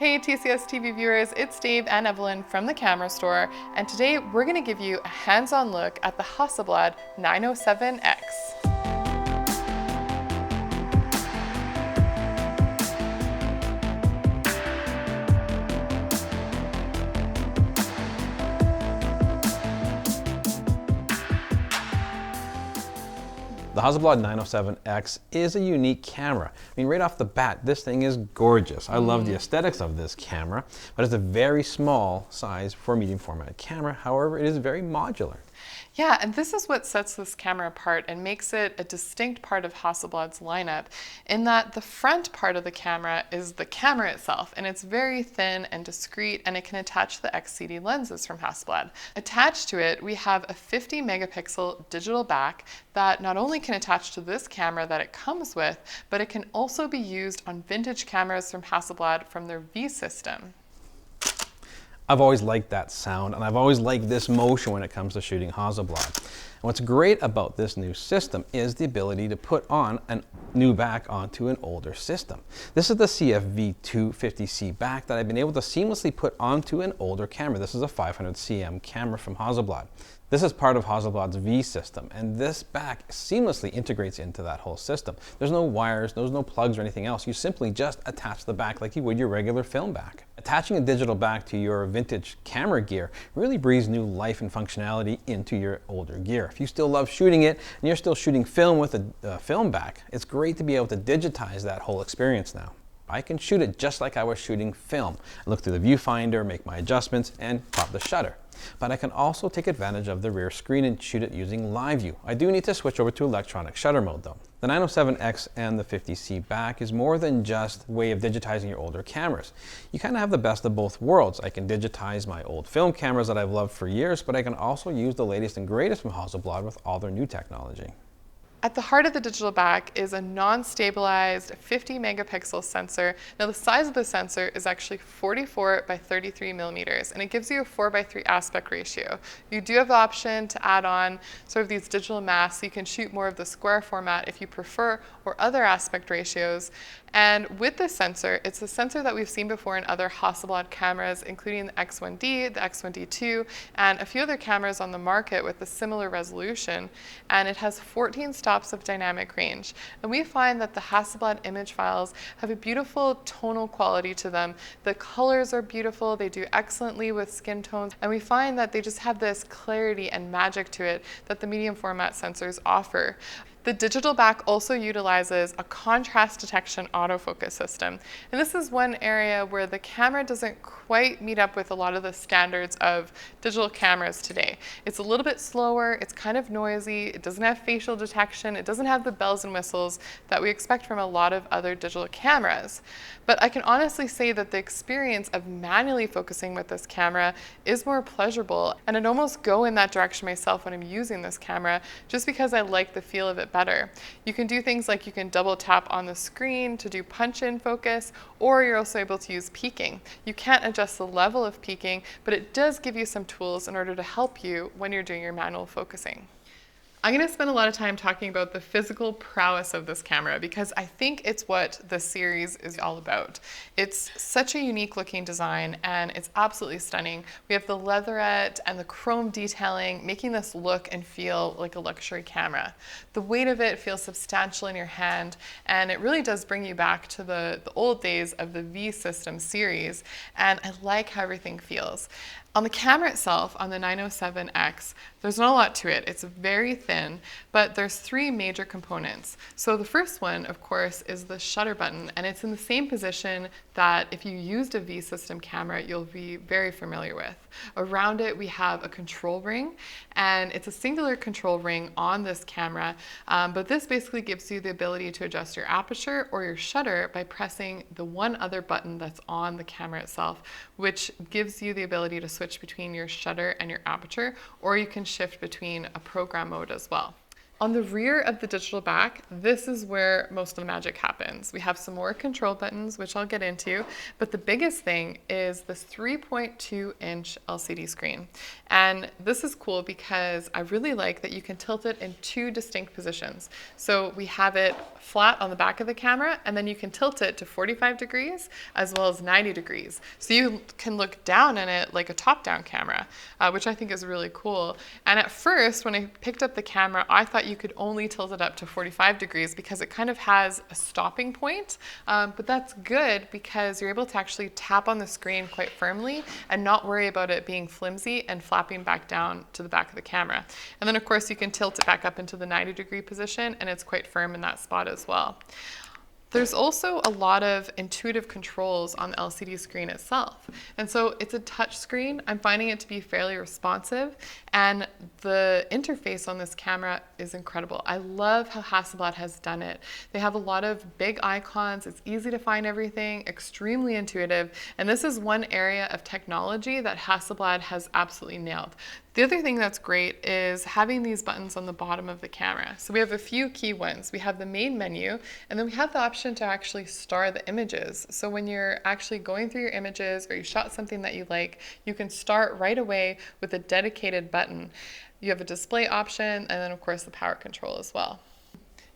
Hey TCS TV viewers, it's Dave and Evelyn from the camera store, and today we're going to give you a hands-on look at the Hasselblad 907x. The Hasselblad 907x is a unique camera. I mean, right off the bat, this thing is gorgeous. I love the aesthetics of this camera, but it's a very small size for a medium format camera. However, it is very modular. Yeah, and this is what sets this camera apart and makes it a distinct part of Hasselblad's lineup, in that the front part of the camera is the camera itself, and it's very thin and discreet, and it can attach the XCD lenses from Hasselblad. Attached to it, we have a 50 megapixel digital back that not only can attach to this camera that it comes with, but it can also be used on vintage cameras from Hasselblad from their V system. I've always liked that sound, and I've always liked this motion when it comes to shooting Hasselblad. And what's great about this new system is the ability to put on a new back onto an older system. This is the CFV II 50C back that I've been able to seamlessly put onto an older camera. This is a 500 cm camera from Hasselblad. This is part of Hasselblad's V system, and this back seamlessly integrates into that whole system. There's no wires, there's no plugs or anything else. You simply just attach the back like you would your regular film back. Attaching a digital back to your vintage camera gear really breathes new life and functionality into your older gear. If you still love shooting it and you're still shooting film with a film back, it's great to be able to digitize that whole experience now. I can shoot it just like I was shooting film. I look through the viewfinder, make my adjustments, and pop the shutter. But I can also take advantage of the rear screen and shoot it using live view. I do need to switch over to electronic shutter mode though. The 907x and the 50C back is more than just a way of digitizing your older cameras. You kind of have the best of both worlds. I can digitize my old film cameras that I've loved for years, but I can also use the latest and greatest from Hasselblad with all their new technology. At the heart of the digital back is a non-stabilized 50 megapixel sensor. Now the size of the sensor is actually 44 by 33 millimeters, and it gives you a 4:3 aspect ratio. You do have the option to add on sort of these digital masks, so you can shoot more of the square format if you prefer, or other aspect ratios. And with this sensor, it's a sensor that we've seen before in other Hasselblad cameras, including the X1D, the X1D II, and a few other cameras on the market with a similar resolution. And it has 14 stops of dynamic range. And we find that the Hasselblad image files have a beautiful tonal quality to them. The colors are beautiful, they do excellently with skin tones, and we find that they just have this clarity and magic to it that the medium format sensors offer. The digital back also utilizes a contrast detection autofocus system. And this is one area where the camera doesn't quite meet up with a lot of the standards of digital cameras today. It's a little bit slower, it's kind of noisy, it doesn't have facial detection, it doesn't have the bells and whistles that we expect from a lot of other digital cameras. But I can honestly say that the experience of manually focusing with this camera is more pleasurable, and I'd almost go in that direction myself when I'm using this camera, just because I like the feel of it better. You can do things like you can double tap on the screen to do punch-in focus, or you're also able to use peaking. You can't adjust the level of peaking, but it does give you some tools in order to help you when you're doing your manual focusing. I'm going to spend a lot of time talking about the physical prowess of this camera because I think it's what the series is all about. It's such a unique looking design and it's absolutely stunning. We have the leatherette and the chrome detailing making this look and feel like a luxury camera. The weight of it feels substantial in your hand, and it really does bring you back to the old days of the V system series, and I like how everything feels. On the camera itself, on the 907x, there's not a lot to it. It's very thin, but there's three major components. So the first one, of course, is the shutter button, and it's in the same position that if you used a V system camera, you'll be very familiar with. Around it, we have a control ring, and it's a singular control ring on this camera, but this basically gives you the ability to adjust your aperture or your shutter by pressing the one other button that's on the camera itself, which gives you the ability to switch between your shutter and your aperture, or you can shift between a program mode as well. On the rear of the digital back, this is where most of the magic happens. We have some more control buttons, which I'll get into, but the biggest thing is this 3.2-inch LCD screen. And this is cool because I really like that you can tilt it in two distinct positions. So we have it flat on the back of the camera, and then you can tilt it to 45 degrees as well as 90 degrees. So you can look down in it like a top-down camera, which I think is really cool. And at first, when I picked up the camera, I thought you could only tilt it up to 45 degrees because it kind of has a stopping point, but that's good because you're able to actually tap on the screen quite firmly and not worry about it being flimsy and flapping back down to the back of the camera. And then of course you can tilt it back up into the 90-degree position and it's quite firm in that spot as well. There's also a lot of intuitive controls on the LCD screen itself. And so it's a touch screen. I'm finding it to be fairly responsive, and the interface on this camera is incredible. I love how Hasselblad has done it. They have a lot of big icons. It's easy to find everything, extremely intuitive. And this is one area of technology that Hasselblad has absolutely nailed. The other thing that's great is having these buttons on the bottom of the camera. So we have a few key ones. We have the main menu, and then we have the option to actually star the images. So when you're actually going through your images or you shot something that you like, you can start right away with a dedicated button. You have a display option, and then of course the power control as well.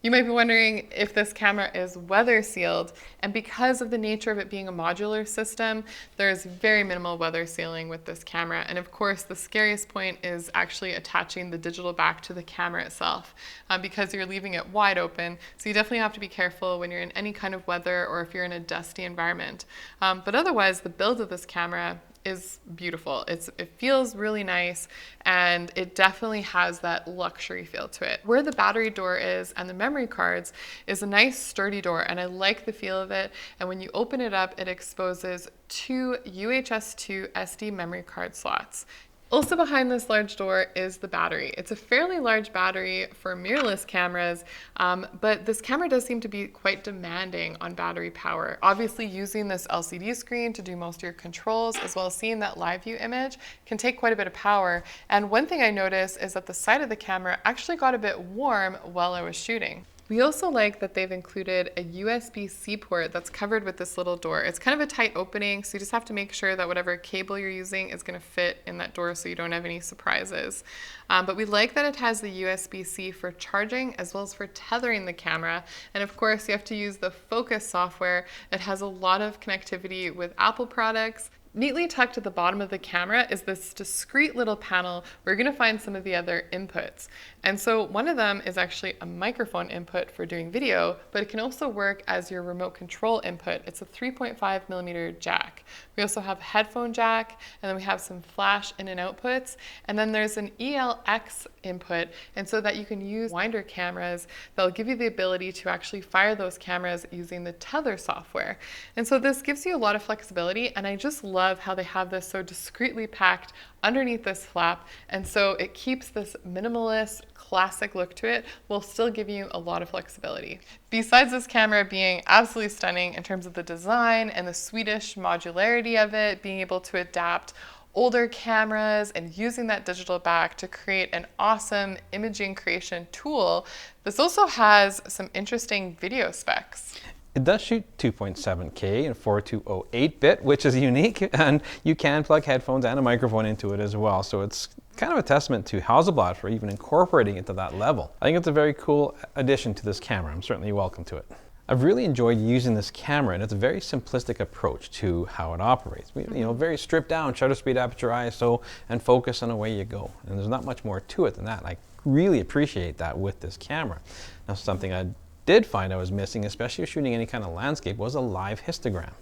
You might be wondering if this camera is weather sealed, and because of the nature of it being a modular system, there's very minimal weather sealing with this camera. And of course, the scariest point is actually attaching the digital back to the camera itself, because you're leaving it wide open. So you definitely have to be careful when you're in any kind of weather or if you're in a dusty environment. But otherwise, the build of this camera is beautiful. It feels really nice, and it definitely has that luxury feel to it. Where the battery door is and the memory cards is a nice sturdy door, and I like the feel of it. And when you open it up, it exposes two UHS 2 SD memory card slots. Also behind this large door is the battery. It's a fairly large battery for mirrorless cameras, but this camera does seem to be quite demanding on battery power. Obviously, using this LCD screen to do most of your controls, as well as seeing that live view image, can take quite a bit of power. And one thing I noticed is that the side of the camera actually got a bit warm while I was shooting. We also like that they've included a USB-C port that's covered with this little door. It's kind of a tight opening, so you just have to make sure that whatever cable you're using is going to fit in that door so you don't have any surprises. But we like that it has the USB-C for charging as well as for tethering the camera. And of course, you have to use the Focus software. It has a lot of connectivity with Apple products. Neatly tucked at the bottom of the camera is this discrete little panel where you're going to find some of the other inputs. And so one of them is actually a microphone input for doing video, but it can also work as your remote control input. It's a 3.5mm jack. We also have a headphone jack, and then we have some flash in and outputs, and then there's an ELX input, and so that you can use winder cameras that'll give you the ability to actually fire those cameras using the tether software. And so this gives you a lot of flexibility, and I just love how they have this so discreetly packed underneath this flap, and so it keeps this minimalist, classic look to it while still giving you a lot of flexibility. Besides this camera being absolutely stunning in terms of the design and the Swedish modularity of it, being able to adapt older cameras and using that digital back to create an awesome imaging creation tool, this also has some interesting video specs. It does shoot 2.7K and 4208-bit, which is unique, and you can plug headphones and a microphone into it as well. So it's kind of a testament to Hasselblad for even incorporating it to that level. I think it's a very cool addition to this camera. I'm certainly welcome to it. I've really enjoyed using this camera, and it's a very simplistic approach to how it operates. Very stripped down, shutter speed, aperture, ISO, and focus, and away you go. And there's not much more to it than that. I really appreciate that with this camera. Now, something I did find I was missing, especially shooting any kind of landscape, was a live histogram.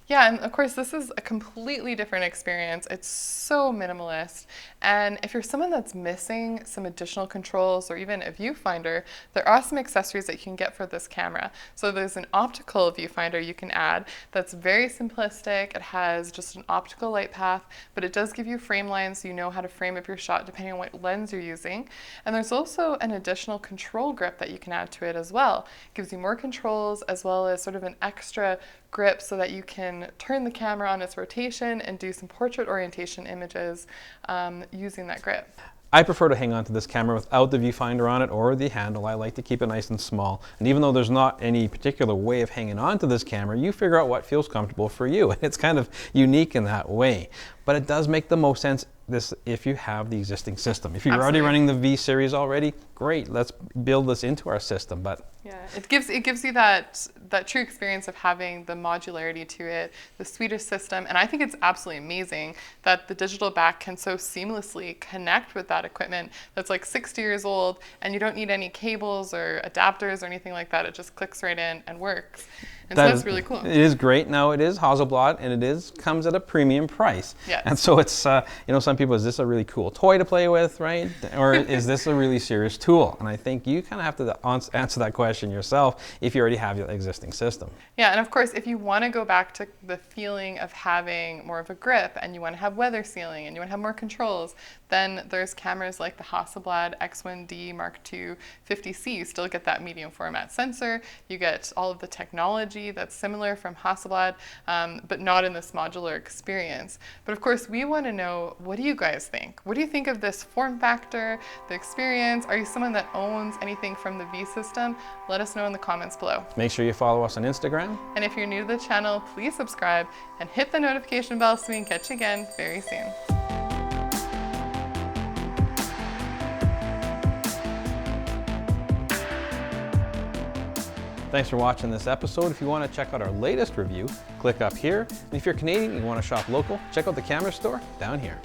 Yeah, and of course this is a completely different experience. It's so minimalist, and if you're someone that's missing some additional controls or even a viewfinder, there are some accessories that you can get for this camera. So there's an optical viewfinder you can add that's very simplistic. It has just an optical light path, but it does give you frame lines so you know how to frame up your shot depending on what lens you're using. And there's also an additional control grip that you can add to it as well. It gives you more controls as well as sort of an extra grip so that you can turn the camera on its rotation and do some portrait orientation images using that grip. I prefer to hang on to this camera without the viewfinder on it or the handle. I like to keep it nice and small. And even though there's not any particular way of hanging on to this camera, you figure out what feels comfortable for you. And it's kind of unique in that way. But it does make the most sense if you have the existing system. If you're already running the V series already, great, let's build this into our system. But yeah, it gives you that true experience of having the modularity to it, the Swedish system, and I think it's absolutely amazing that the digital back can so seamlessly connect with that equipment that's like 60 years old, and you don't need any cables or adapters or anything like that. It just clicks right in and works. And so that's really cool. It is great. Now it is Hasselblad, and comes at a premium price. Yes. And so it's, some people, is this a really cool toy to play with, right? Or is this a really serious tool? And I think you kind of have to answer that question yourself if you already have your existing system. Yeah, and of course, if you want to go back to the feeling of having more of a grip, and you want to have weather sealing, and you want to have more controls, then there's cameras like the Hasselblad X1D Mark II 50C. You still get that medium format sensor. You get all of the technology that's similar from Hasselblad, but not in this modular experience. But of course, we want to know, what do you guys think? What do you think of this form factor, the experience? Are you someone that owns anything from the V system? Let us know in the comments below. Make sure you follow us on Instagram. And if you're new to the channel, please subscribe and hit the notification bell so we can catch you again very soon. Thanks for watching this episode. If you want to check out our latest review, click up here. And if you're Canadian and you want to shop local, check out the camera store down here.